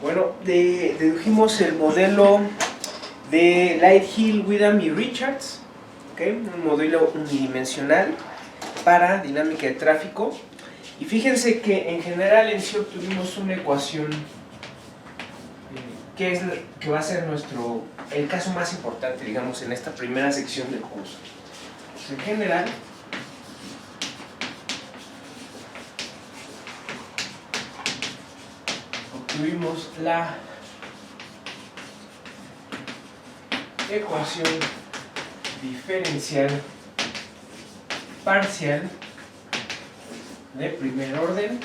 Bueno, dedujimos el modelo de Lighthill, Witham y Richards, ¿okay? Un modelo unidimensional para dinámica de tráfico. Y fíjense que en general en sí obtuvimos una ecuación que va a ser el caso más importante, digamos, en esta primera sección del curso. Pues en general, obtuvimos la ecuación diferencial parcial de primer orden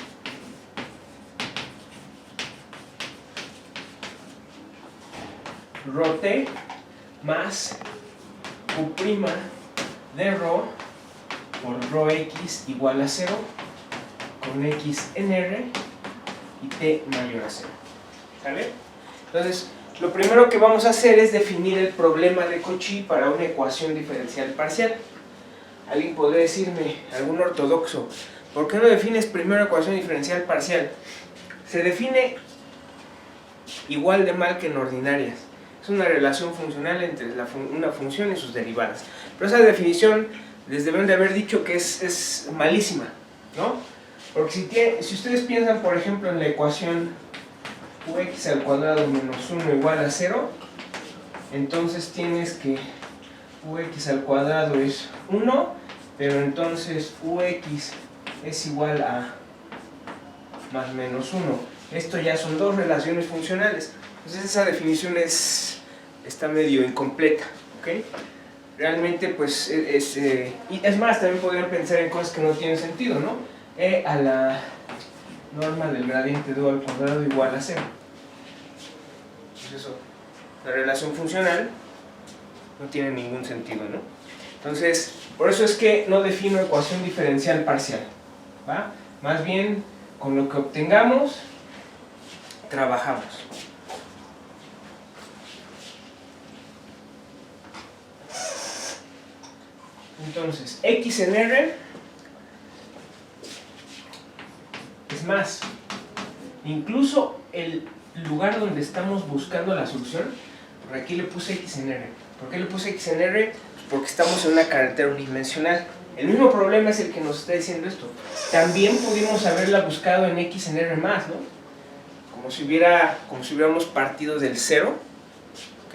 ρt más Q' de ρ por ρx igual a 0 con x en R y t mayor a 0. ¿Sale? Entonces, lo primero que vamos a hacer es definir el problema de Cauchy para una ecuación diferencial parcial. Alguien podría decirme, algún ortodoxo, ¿por qué no defines primero ecuación diferencial parcial? Se define igual de mal que en ordinarias. Es una relación funcional entre una función y sus derivadas. Pero esa definición les deben de haber dicho que es malísima, ¿no? Porque si ustedes piensan, por ejemplo, en la ecuación ux al cuadrado menos 1 igual a 0, entonces tienes que ux al cuadrado es 1, pero entonces ux es igual a más menos 1. Esto ya son dos relaciones funcionales. Entonces esa definición está medio incompleta, ¿ok? Realmente pues y es más, también podrían pensar en cosas que no tienen sentido, ¿no? E a la norma del gradiente de u al cuadrado igual a 0. Pues eso, la relación funcional no tiene ningún sentido, ¿no? Entonces, por eso es que no defino ecuación diferencial parcial, ¿va? Más bien, con lo que obtengamos, trabajamos. Entonces, x en R es más, incluso el lugar donde estamos buscando la solución, por aquí le puse x en R. ¿Por qué le puse x en R? Pues porque estamos en una carretera unidimensional. El mismo problema es el que nos está diciendo esto. También pudimos haberla buscado en x en R más, ¿no? Como si hubiéramos partido del 0, ¿ok?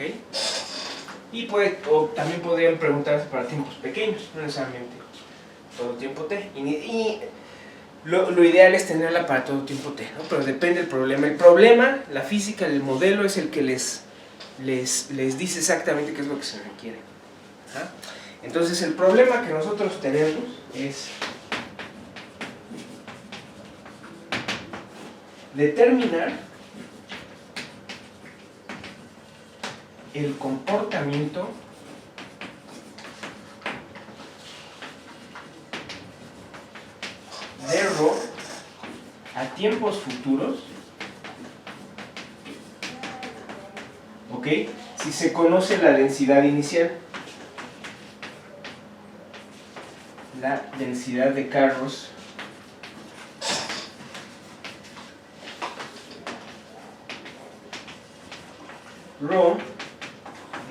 Y también podrían preguntarse para tiempos pequeños, no necesariamente todo tiempo t. Y lo ideal es tenerla para todo tiempo t, ¿no? Pero depende del problema. El problema, la física, el modelo es el que les dice exactamente qué es lo que se requiere. ¿Ah? Entonces el problema que nosotros tenemos es determinar el comportamiento de ρ a tiempos futuros, ¿ok? Si se conoce la densidad inicial, la densidad de carros ρ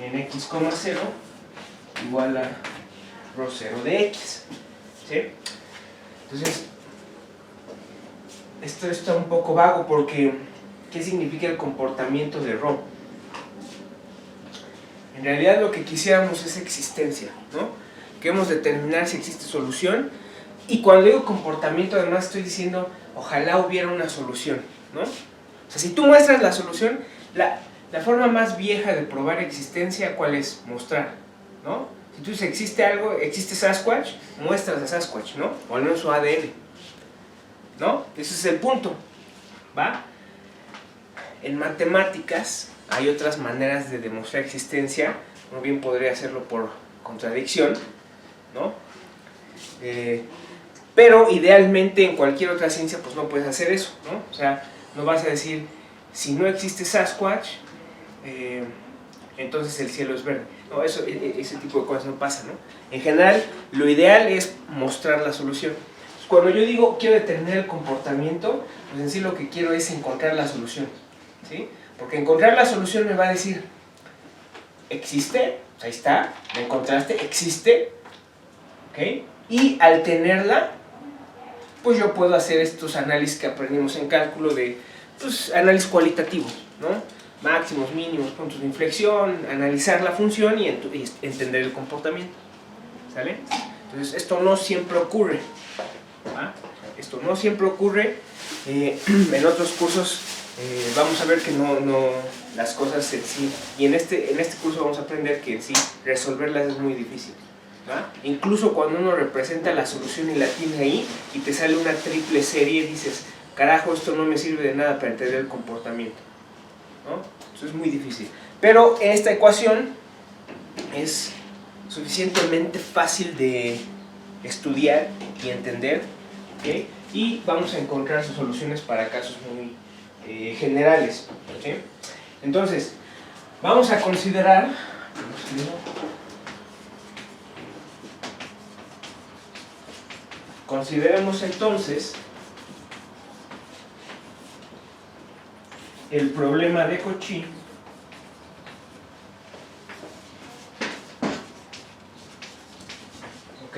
en x,0 igual a ρ0 de x, ¿sí? Entonces, esto está un poco vago porque ¿qué significa el comportamiento de ρ? En realidad lo que quisiéramos es existencia, ¿no? Queremos determinar si existe solución, y cuando digo comportamiento además estoy diciendo ojalá hubiera una solución, ¿no? O sea, si tú muestras la solución, la forma más vieja de probar existencia, ¿cuál es? Mostrar, ¿no? Si tú dices existe algo, existe Sasquatch, muestras a Sasquatch, ¿no? O al menos su ADN, ¿no? Ese es el punto, ¿va? En matemáticas hay otras maneras de demostrar existencia. Uno bien podría hacerlo por contradicción, ¿no? Pero idealmente en cualquier otra ciencia pues no puedes hacer eso, ¿no? O sea, no vas a decir si no existe Sasquatch, entonces el cielo es verde. No, ese tipo de cosas no pasa, ¿no? En general, lo ideal es mostrar la solución. Cuando yo digo quiero determinar el comportamiento, pues en sí lo que quiero es encontrar la solución, ¿sí? Porque encontrar la solución me va a decir, existe, ahí está, la encontraste, existe, ¿ok? Y al tenerla, pues yo puedo hacer estos análisis que aprendimos en cálculo de, pues, análisis cualitativos, ¿no? Máximos, mínimos, puntos de inflexión, analizar la función y entender el comportamiento, ¿sale? Entonces esto no siempre ocurre, ¿va? Esto no siempre ocurre. En otros cursos vamos a ver que no las cosas en sí, y en este curso vamos a aprender que en sí resolverlas es muy difícil, ¿va? Incluso cuando uno representa la solución y la tiene ahí y te sale una triple serie, dices, carajo, esto no me sirve de nada para entender el comportamiento, ¿no? Eso es muy difícil. Pero esta ecuación es suficientemente fácil de estudiar y entender, ¿okay? Y vamos a encontrar sus soluciones para casos muy generales, ¿sí? Entonces, vamos a considerar, consideremos entonces el problema de Cauchy ¿ok?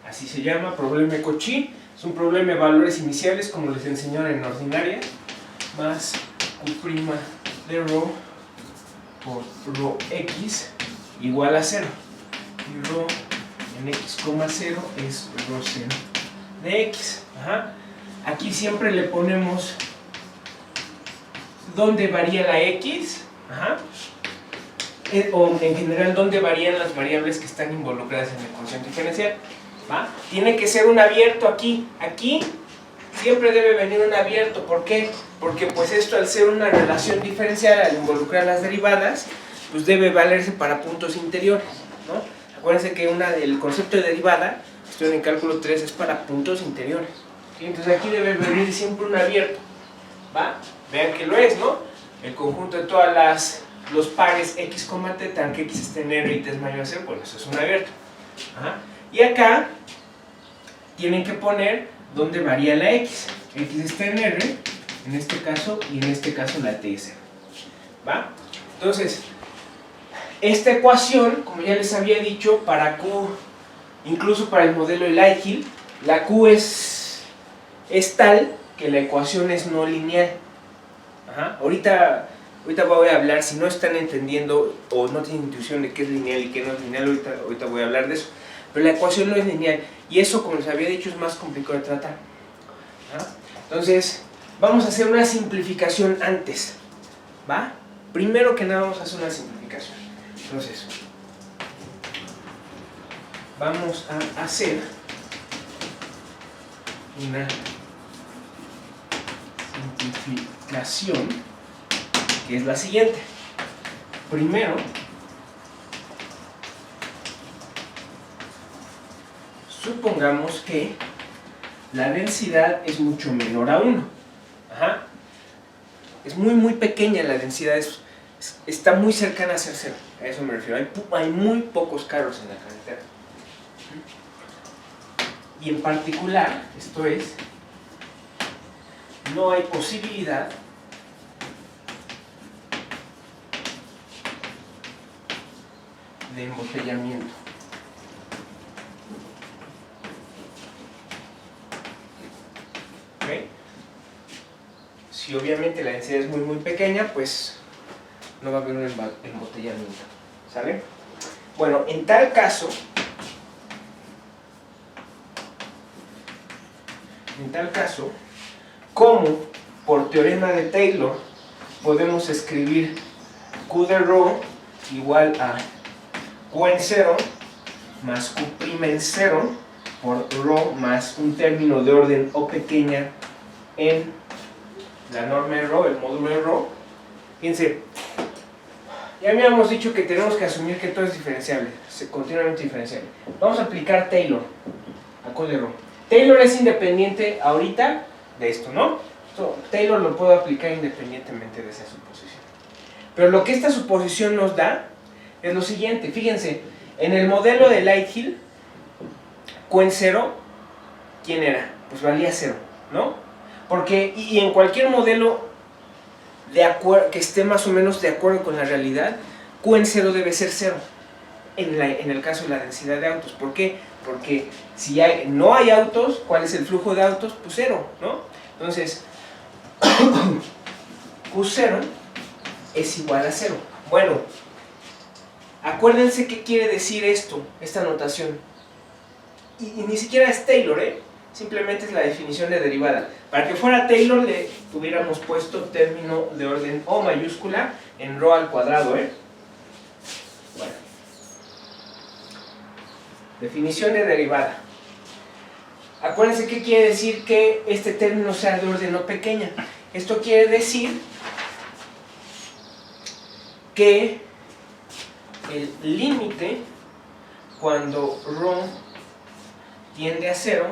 Así se llama, problema de Cauchy. Es un problema de valores iniciales, como les enseñaron en ordinaria, más Q' de ρ por ρx igual a 0. Y ρ en x, 0 es ρ0 de x. Ajá. Aquí siempre le ponemos dónde varía la x, ajá, o en general dónde varían las variables que están involucradas en la ecuación diferencial, ¿va? Tiene que ser un abierto aquí, siempre debe venir un abierto. ¿Por qué? Porque pues esto, al ser una relación diferencial, al involucrar las derivadas, pues debe valerse para puntos interiores, ¿no? Acuérdense que el concepto de derivada, estoy en cálculo 3, es para puntos interiores, ¿sí? Entonces aquí debe venir siempre un abierto, ¿va? Vean que lo es, ¿no? El conjunto de todas los pares x, t, tan que x esté en R y t es mayor a 0, bueno, eso es un abierto. Ajá. Y acá tienen que poner dónde varía la x. X está en R, en este caso, y en este caso la t es 0. ¿Va? Entonces, esta ecuación, como ya les había dicho, para Q, incluso para el modelo de Lighthill, la Q es tal que la ecuación es no lineal. Ajá. Ahorita voy a hablar, si no están entendiendo o no tienen intuición de qué es lineal y qué no es lineal, ahorita voy a hablar de eso. Pero la ecuación no es lineal, y eso, como les había dicho, es más complicado de tratar. ¿Ah? Entonces, vamos a hacer una simplificación antes, ¿va? Primero que nada vamos a hacer una simplificación. Entonces, vamos a hacer una simplificación, que es la siguiente. Primero, supongamos que la densidad es mucho menor a 1. Ajá. Es muy pequeña la densidad, está muy cercana a ser 0. A eso me refiero. Hay muy pocos carros en la carretera. Y en particular, esto es, no hay posibilidad de embotellamiento. ¿Okay? Si obviamente la densidad es muy pequeña, pues no va a haber un embotellamiento. ¿Sale? Bueno, en tal caso, como por teorema de Taylor podemos escribir Q de ρ igual a Q en 0 más Q' en 0 por ρ más un término de orden O pequeña en la norma de ρ, el módulo de ρ. Fíjense, ya habíamos dicho que tenemos que asumir que todo es diferenciable, continuamente diferenciable. Vamos a aplicar Taylor a Q de ρ. Taylor es independiente ahorita de esto, ¿no? Taylor lo puedo aplicar independientemente de esa suposición. Pero lo que esta suposición nos da es lo siguiente. Fíjense, en el modelo de Lighthill, Q en 0, ¿quién era? Pues valía 0, ¿no? Porque, y en cualquier modelo que esté más o menos de acuerdo con la realidad, Q en 0 debe ser 0. En el caso de la densidad de autos. ¿Por qué? Porque si no hay autos, ¿cuál es el flujo de autos? Pues 0, ¿no? Entonces, Q0 es igual a 0. Bueno, acuérdense qué quiere decir esto, esta notación. Y ni siquiera es Taylor, ¿eh? Simplemente es la definición de derivada. Para que fuera Taylor le hubiéramos puesto término de orden O mayúscula en ρ al cuadrado, ¿eh? Bueno. Definición de derivada. Acuérdense qué quiere decir que este término sea de orden O pequeña. Esto quiere decir que el límite cuando ρ tiende a 0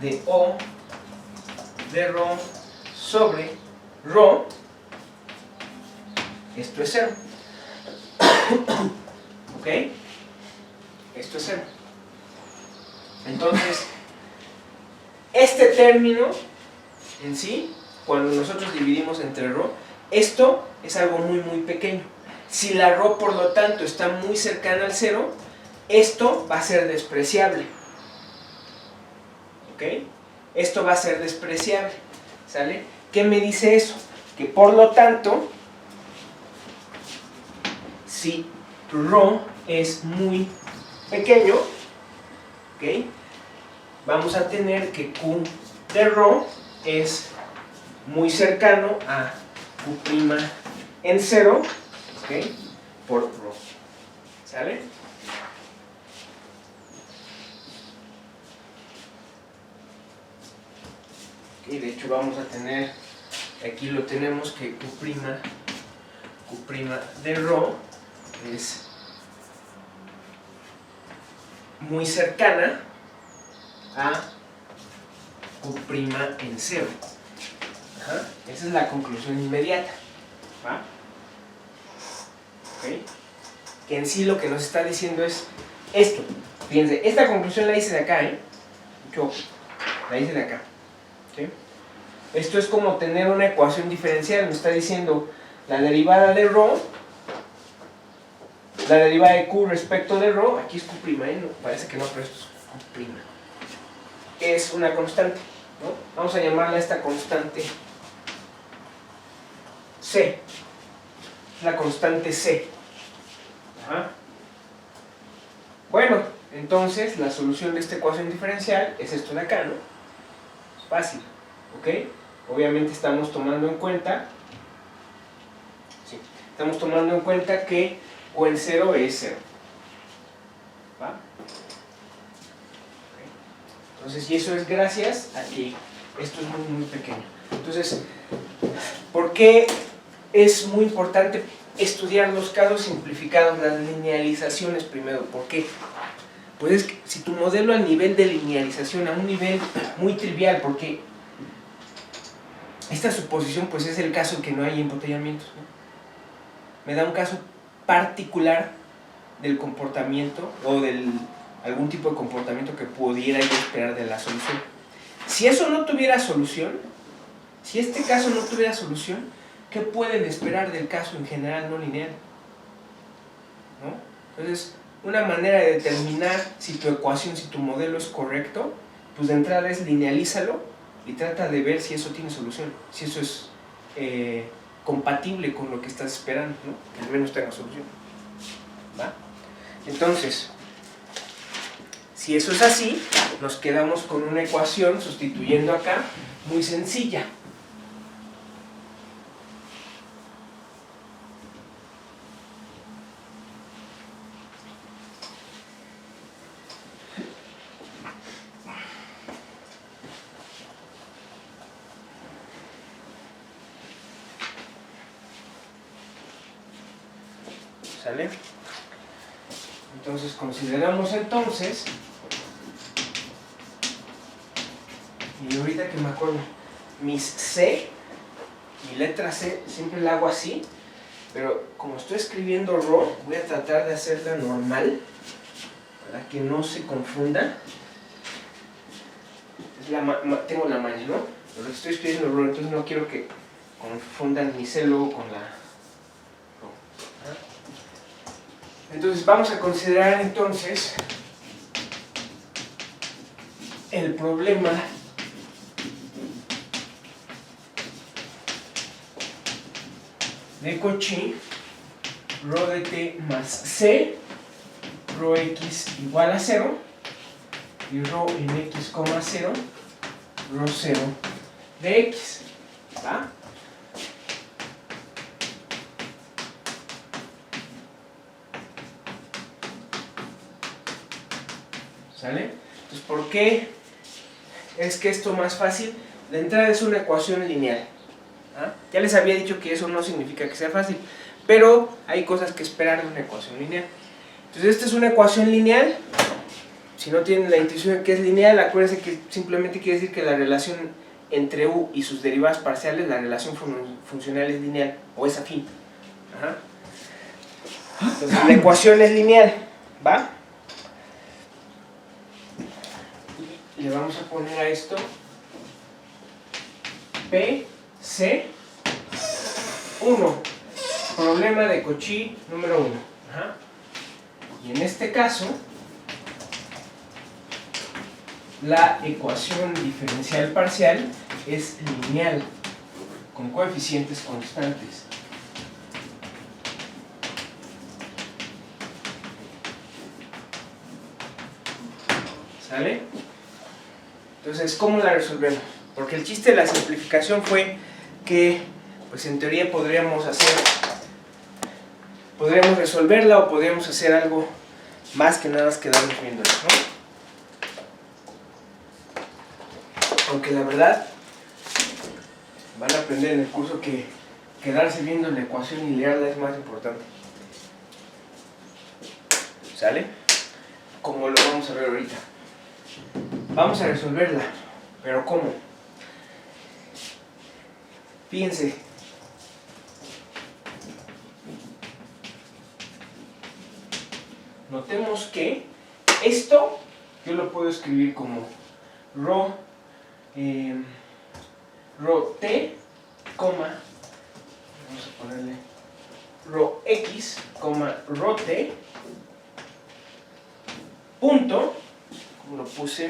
de O de ρ sobre ρ, esto es 0. ¿Ok? Esto es 0. Entonces, este término en sí, cuando nosotros dividimos entre ρ, esto es algo muy pequeño. Si la ρ, por lo tanto, está muy cercana al 0, esto va a ser despreciable. ¿Ok? Esto va a ser despreciable. ¿Sale? ¿Qué me dice eso? Que por lo tanto, si ρ es muy pequeño, ¿ok?, vamos a tener que Q de ρ es muy cercano a Q' en 0, ¿ok?, por ρ. ¿Sale? Y de hecho vamos a tener, aquí lo tenemos, que Q' de ρ es muy cercana a Q' en 0. Ajá. Esa es la conclusión inmediata. ¿Va? ¿Okay? Que en sí lo que nos está diciendo es esto. Fíjense, esta conclusión la hice de acá, ¿eh? Yo la hice de acá. ¿Sí? Esto es como tener una ecuación diferencial. Me está diciendo la derivada de ρ, la derivada de Q respecto de ρ, aquí es Q', ¿eh? No, parece que no, pero esto es Q'. Es una constante, ¿no? Vamos a llamarla esta constante C. La constante C. Ajá. Bueno, entonces la solución de esta ecuación diferencial es esto de acá, ¿no? Es fácil, ¿ok? Obviamente estamos tomando en cuenta, sí, estamos tomando en cuenta que Q en 0 es 0. ¿Va? Entonces, y eso es gracias a que esto es muy pequeño. Entonces, ¿por qué es muy importante estudiar los casos simplificados, las linealizaciones primero? ¿Por qué? Pues es que si tu modelo a nivel de linealización, a un nivel muy trivial, porque esta suposición pues es el caso en que no hay embotellamientos, ¿no? Me da un caso particular del comportamiento o del algún tipo de comportamiento que pudiera yo esperar de la solución. Si eso no tuviera solución, si este caso no tuviera solución, ¿qué pueden esperar del caso en general no lineal? ¿No? Entonces, una manera de determinar si tu ecuación, si tu modelo es correcto, pues de entrada es linealízalo y trata de ver si eso tiene solución, si eso es compatible con lo que estás esperando, ¿no? Que al menos tenga solución. ¿Va? Entonces, si eso es así, nos quedamos con una ecuación sustituyendo acá muy sencilla. ¿Sale? Entonces consideramos entonces, y ahorita que me acuerdo, mis C, mi letra C, siempre la hago así, pero como estoy escribiendo ρ, voy a tratar de hacerla normal, para que no se confunda. Tengo la maña, ¿no? Pero estoy escribiendo ρ, entonces no quiero que confundan mi C luego con la rho. Entonces vamos a considerar entonces el problema de Cauchy, rho de t más c, rho x igual a 0, y rho en x, 0, rho 0 de x. ¿Va? ¿Sale? Entonces, ¿por qué es que esto más fácil? De entrada es una ecuación lineal. ¿Ah? Ya les había dicho que eso no significa que sea fácil, pero hay cosas que esperar de una ecuación lineal. Entonces esta es una ecuación lineal. Si no tienen la intuición de que es lineal, acuérdense que simplemente quiere decir que la relación entre u y sus derivadas parciales, la relación funcional es lineal o es afín. Ajá. Entonces la ecuación es lineal, ¿va? Y le vamos a poner a esto P, C, 1, problema de Cauchy número 1. Ajá. Y en este caso, la ecuación diferencial parcial es lineal, con coeficientes constantes. ¿Sale? Entonces, ¿cómo la resolvemos? Porque el chiste de la simplificación fue que, pues en teoría podríamos resolverla o podríamos hacer algo más que nada más quedarnos viendo, ¿no? Aunque la verdad, van a aprender en el curso que quedarse viendo la ecuación y leerla es más importante. ¿Sale? Como lo vamos a ver ahorita. Vamos a resolverla, pero ¿cómo? Fíjense. Notemos que esto yo lo puedo escribir como rho t, vamos a ponerle rho x, rho t, punto, como lo puse,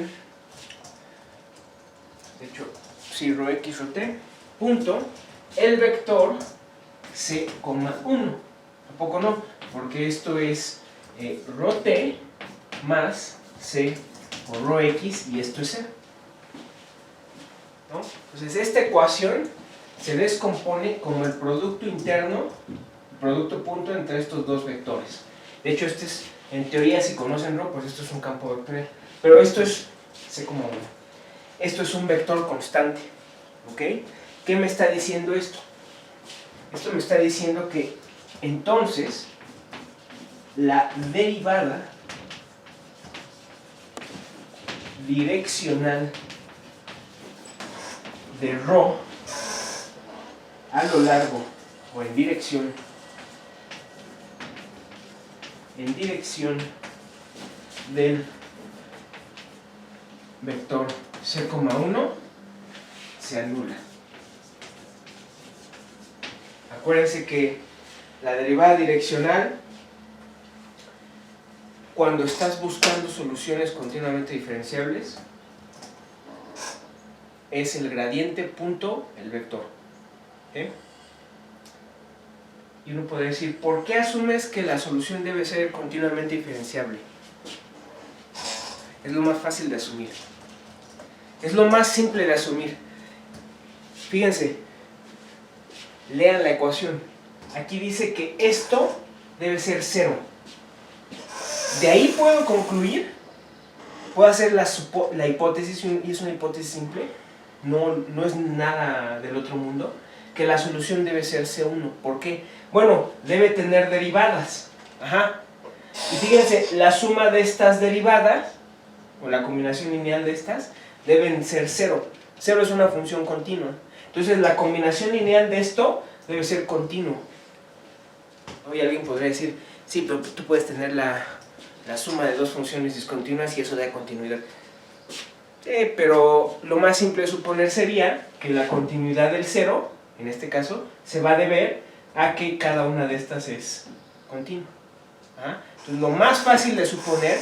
de hecho, sí, rho x, rho t, punto, el vector c, 1. ¿Tampoco no? Porque esto es rho t más c por rho x y esto es 0. ¿No? Entonces esta ecuación se descompone como el producto interno, el producto punto entre estos dos vectores. De hecho este es, en teoría si conocen rho, pues esto es un campo vectorial, pero esto es c, 1. Esto es un vector constante. ¿Ok? ¿Qué me está diciendo esto? Esto me está diciendo que entonces la derivada direccional de rho a lo largo o en dirección del vector c, 1 se anula. Acuérdense que la derivada direccional, cuando estás buscando soluciones continuamente diferenciables, es el gradiente punto el vector. ¿Okay? Y uno puede decir, ¿por qué asumes que la solución debe ser continuamente diferenciable? Es lo más fácil de asumir. Es lo más simple de asumir. Fíjense, lean la ecuación. Aquí dice que esto debe ser 0. De ahí puedo concluir, puedo hacer la hipótesis, y es una hipótesis simple, no es nada del otro mundo, que la solución debe ser C1. ¿Por qué? Bueno, debe tener derivadas. Ajá. Y fíjense, la suma de estas derivadas, o la combinación lineal de estas, deben ser 0. 0 es una función continua. Entonces la combinación lineal de esto debe ser continuo. Hoy alguien podría decir, sí, pero tú puedes tener la suma de dos funciones discontinuas y eso da continuidad. Pero lo más simple de suponer sería que la continuidad del 0 en este caso, se va a deber a que cada una de estas es continua. Entonces, lo más fácil de suponer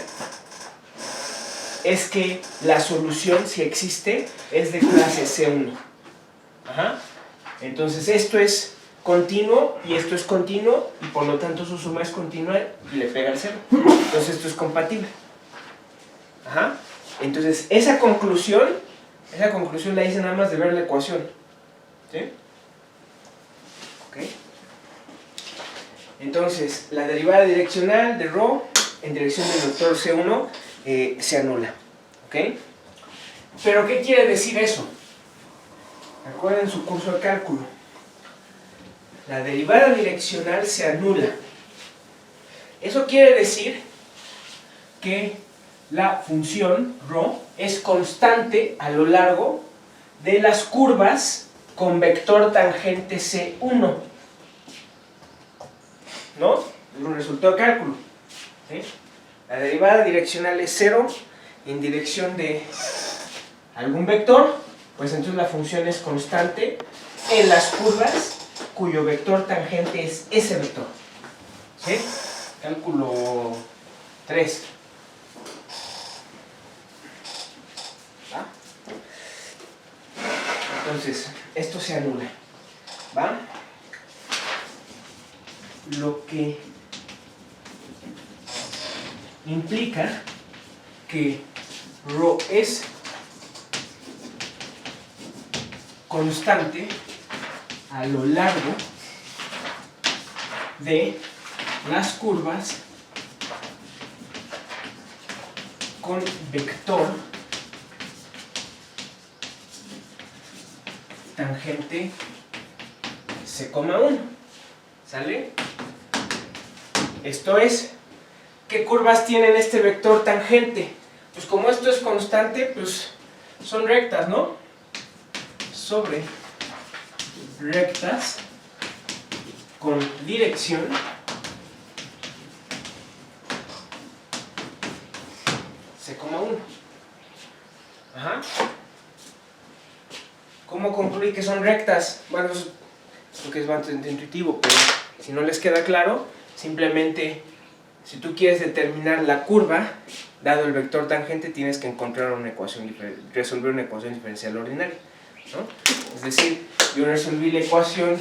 es que la solución, si existe, es de clase C1. Entonces, esto es continuo y esto es continuo, y por lo tanto su suma es continua y le pega al 0. Entonces, esto es compatible. Entonces, esa conclusión la hice nada más de ver la ecuación. ¿Sí? ¿Ok? Entonces, la derivada direccional de ρ en dirección del vector C1 se anula. ¿Ok? ¿Pero qué quiere decir eso? Recuerden su curso de cálculo. La derivada direccional se anula. Eso quiere decir que la función ρ es constante a lo largo de las curvas con vector tangente C1. ¿No? Es un resultado de cálculo. ¿Sí? La derivada direccional es 0 en dirección de algún vector, pues entonces la función es constante en las curvas cuyo vector tangente es ese vector. ¿Sí? Cálculo 3. ¿Va? Entonces, esto se anula. ¿Va? Lo que implica que ρ es constante a lo largo de las curvas con vector tangente C,1. ¿Sale? Esto es, ¿qué curvas tienen este vector tangente? Pues como esto es constante, pues son rectas, ¿no? Sobre rectas con dirección C,1. ¿Cómo concluir que son rectas? Bueno, eso es lo que es bastante intuitivo, pero si no les queda claro, simplemente, si tú quieres determinar la curva, dado el vector tangente, tienes que encontrar una ecuación, resolver una ecuación diferencial ordinaria, ¿no? Es decir, yo resolví la ecuación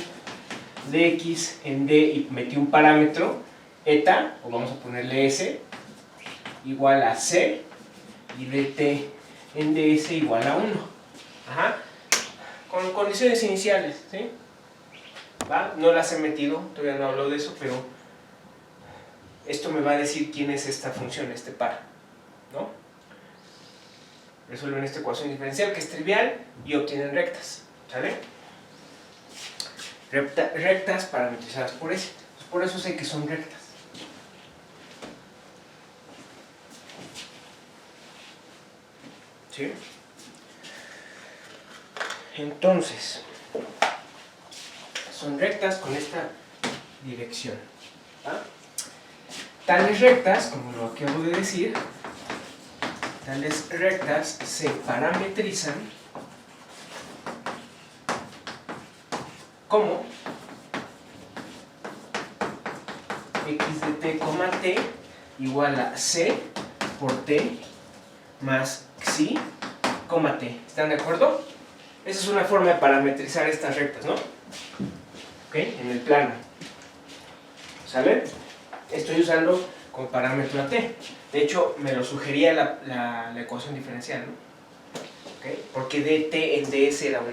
de x en d y metí un parámetro, eta, o vamos a ponerle s, igual a c, y dt en ds igual a 1. Con condiciones iniciales, ¿sí? ¿Va? No las he metido, todavía no hablo de eso, pero esto me va a decir quién es esta función, este par, ¿no? Resuelven esta ecuación diferencial que es trivial y obtienen rectas, ¿sale? Rectas parametrizadas por S. Por eso sé que son rectas. ¿Sí? Entonces, son rectas con esta dirección. Tales rectas, como lo acabo de decir, tales rectas se parametrizan como x de t, t igual a c por t más xi, t. ¿Están de acuerdo? Esa es una forma de parametrizar estas rectas, ¿no? ¿Ok? En el plano. ¿Sale? Estoy usando como parámetro a t. De hecho, me lo sugería la ecuación diferencial, ¿no? ¿Ok? Porque dt en ds era 1.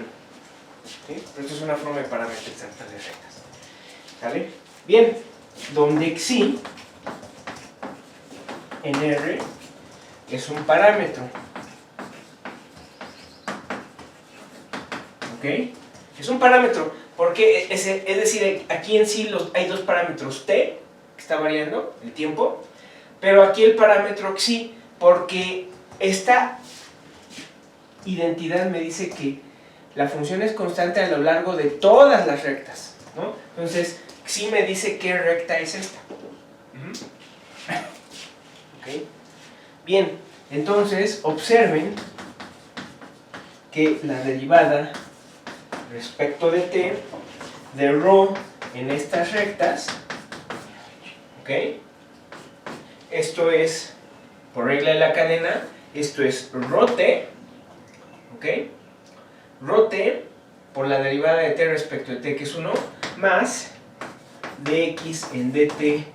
¿Sí? Pero esto es una forma de parametrizar tales rectas. ¿Sale? Bien, donde xi en R es un parámetro. ¿Ok? Es un parámetro porque, es decir, aquí en sí hay dos parámetros, t, que está variando el tiempo, pero aquí el parámetro xi, porque esta identidad me dice que la función es constante a lo largo de todas las rectas, ¿no? Entonces, xi me dice qué recta es esta. ¿Ok? Bien, entonces observen que la derivada respecto de t de ρ en estas rectas, ¿ok? Esto es, por regla de la cadena, esto es ρt, ¿ok? ρt por la derivada de t respecto de t, que es 1, más dx en dt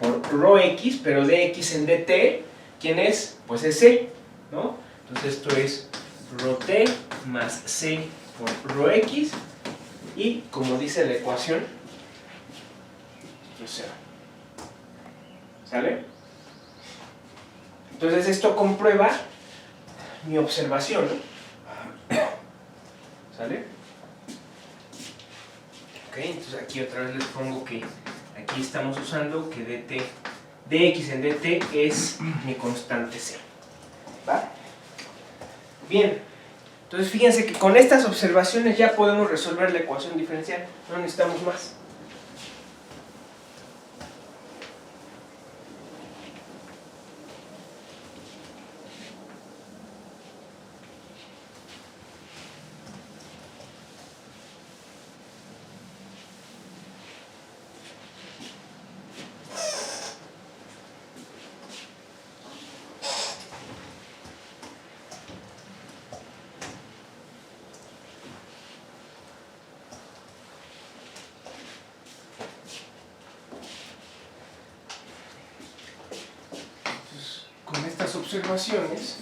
por ρx, pero dx en dt, ¿quién es? Pues es c, ¿no? Entonces esto es ρt más c por ρx, y como dice la ecuación, esto es 0. ¿Sale? Entonces esto comprueba mi observación, ¿no? ¿Sale? Ok, entonces aquí otra vez les pongo que aquí estamos usando que dx en dt es mi constante c. ¿Va? Bien, entonces fíjense que con estas observaciones ya podemos resolver la ecuación diferencial, no necesitamos más. Con estas observaciones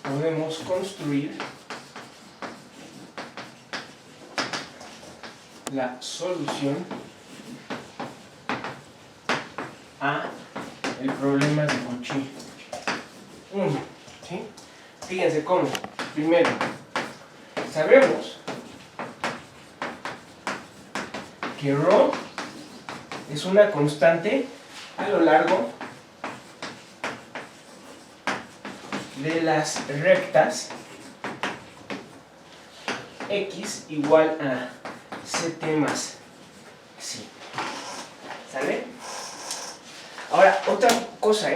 podemos construir la solución a el problema de Cauchy 1, ¿sí? Fíjense cómo. Primero, sabemos que ρ es una constante a lo largo de las rectas x igual a ct más psi. ¿Sale? Ahora, otra cosa,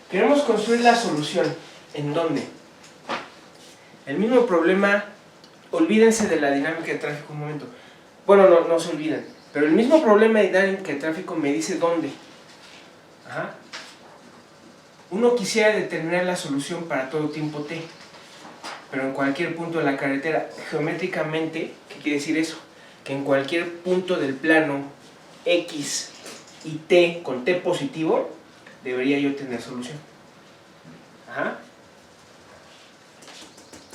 queremos construir la solución. ¿En dónde? El mismo problema, olvídense de la dinámica de tráfico un momento. Bueno, no se olviden, pero el mismo problema de dinámica de tráfico me dice dónde. Ajá. Uno quisiera determinar la solución para todo tiempo t, pero en cualquier punto de la carretera. Geométricamente, ¿qué quiere decir eso? Que en cualquier punto del plano x y t con t positivo, debería yo tener solución. Ajá.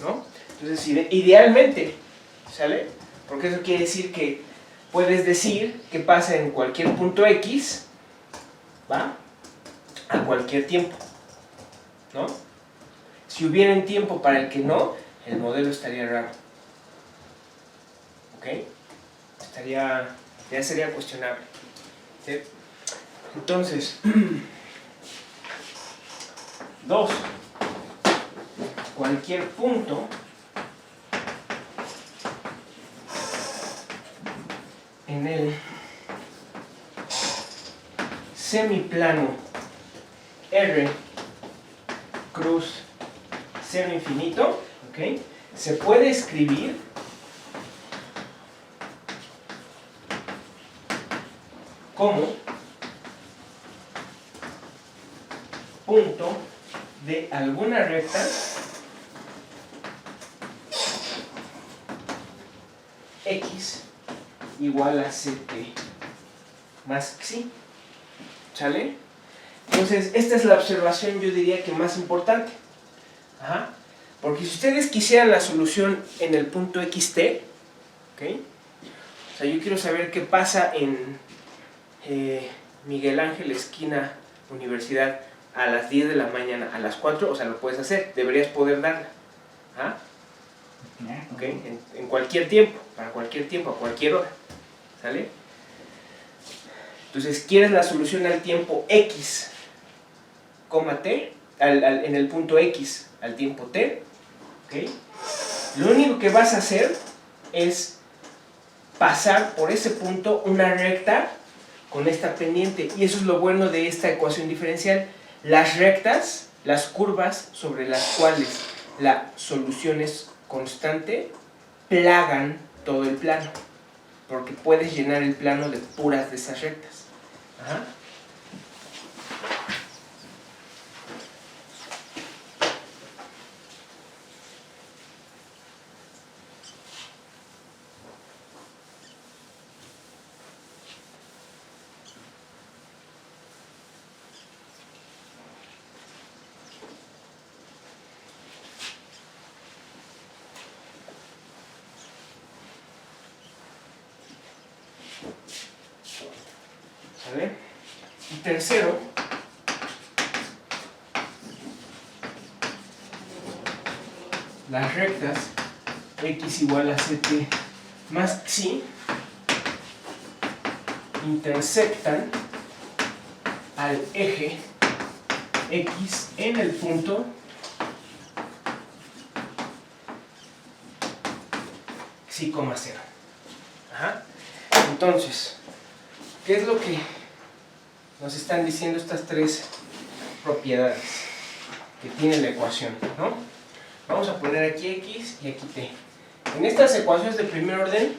¿No? Entonces, idealmente, ¿sale? Porque eso quiere decir que puedes decir que pasa en cualquier punto x, ¿va? A cualquier tiempo, ¿no? Si hubiera un tiempo para el que no, el modelo estaría raro. ¿Ok? Ya sería cuestionable. ¿Sí? Entonces, 2. Cualquier punto en el semiplano R cruz 0 infinito, ¿ok? Se puede escribir como punto de alguna recta x igual a ct más psi. ¿Sale? Entonces, esta es la observación, yo diría que más importante. Ajá. Porque si ustedes quisieran la solución en el punto xt, ¿ok? O sea, yo quiero saber qué pasa en Miguel Ángel, esquina Universidad, a las 10 de la mañana, a las 4, o sea, lo puedes hacer, deberías poder darla. ¿Ah? ¿Okay? En cualquier tiempo, para cualquier tiempo, a cualquier hora. ¿Sale? Entonces, quieres la solución al tiempo x, t, en el punto x al tiempo t, ¿okay? Lo único que vas a hacer es pasar por ese punto una recta con esta pendiente. Y eso es lo bueno de esta ecuación diferencial. Las rectas, las curvas sobre las cuales la solución es constante, plagan todo el plano, porque puedes llenar el plano de puras de esas rectas. Ajá. ¿Vale? Y tercero, las rectas x igual a ct más xi intersectan al eje x en el punto xi, 0. Ajá. Entonces, ¿qué es lo que nos están diciendo estas tres propiedades que tiene la ecuación, ¿no? Vamos a poner aquí x y aquí t. En estas ecuaciones de primer orden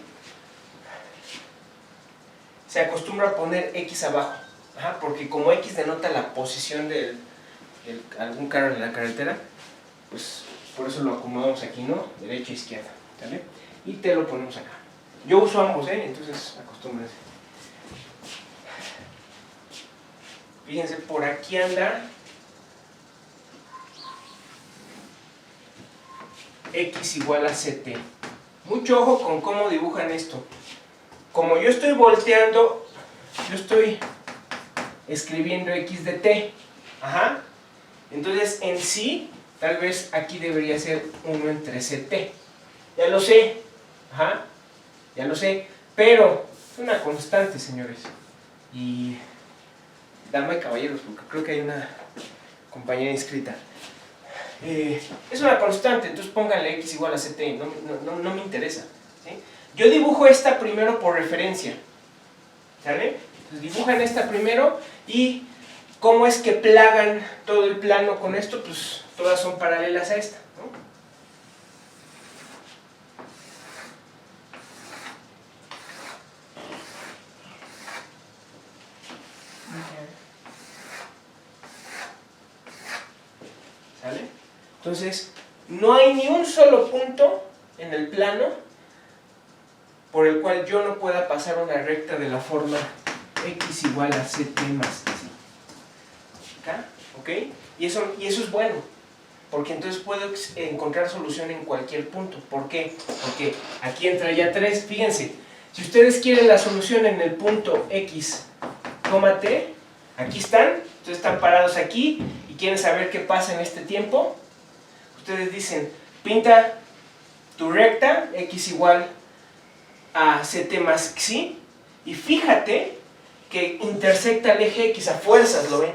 se acostumbra a poner x abajo, ajá, porque como x denota la posición de algún carro en la carretera, pues por eso lo acomodamos aquí, ¿no? Derecha e izquierda, ¿vale? Y t lo ponemos acá. Yo uso ambos, entonces acostúmbrense. Fíjense, por aquí anda x igual a ct. Mucho ojo con cómo dibujan esto. Como yo estoy volteando, yo estoy escribiendo x de t. Ajá. Entonces, en sí, tal vez aquí debería ser 1 entre ct. Ya lo sé. Ajá. Ya lo sé. Pero es una constante, señores. Y dama y caballeros, porque creo que hay una compañera inscrita. Es una constante, entonces pónganle x igual a ct, no me interesa, ¿sí? Yo dibujo esta primero por referencia, ¿sale? Entonces dibujan esta primero y ¿cómo es que plagan todo el plano con esto? Pues todas son paralelas a esta, ¿no? ¿Sale? Entonces, no hay ni un solo punto en el plano por el cual yo no pueda pasar una recta de la forma x igual a ct más xi. ¿Acá? ¿Ok? Y eso es bueno, porque entonces puedo encontrar solución en cualquier punto. ¿Por qué? Porque aquí entra ya 3. Fíjense, si ustedes quieren la solución en el punto x, t, aquí están, entonces están parados aquí y quieren saber qué pasa en este tiempo. Ustedes dicen, pinta tu recta, x igual a ct más xi, y fíjate que intersecta el eje x a fuerzas, ¿lo ven?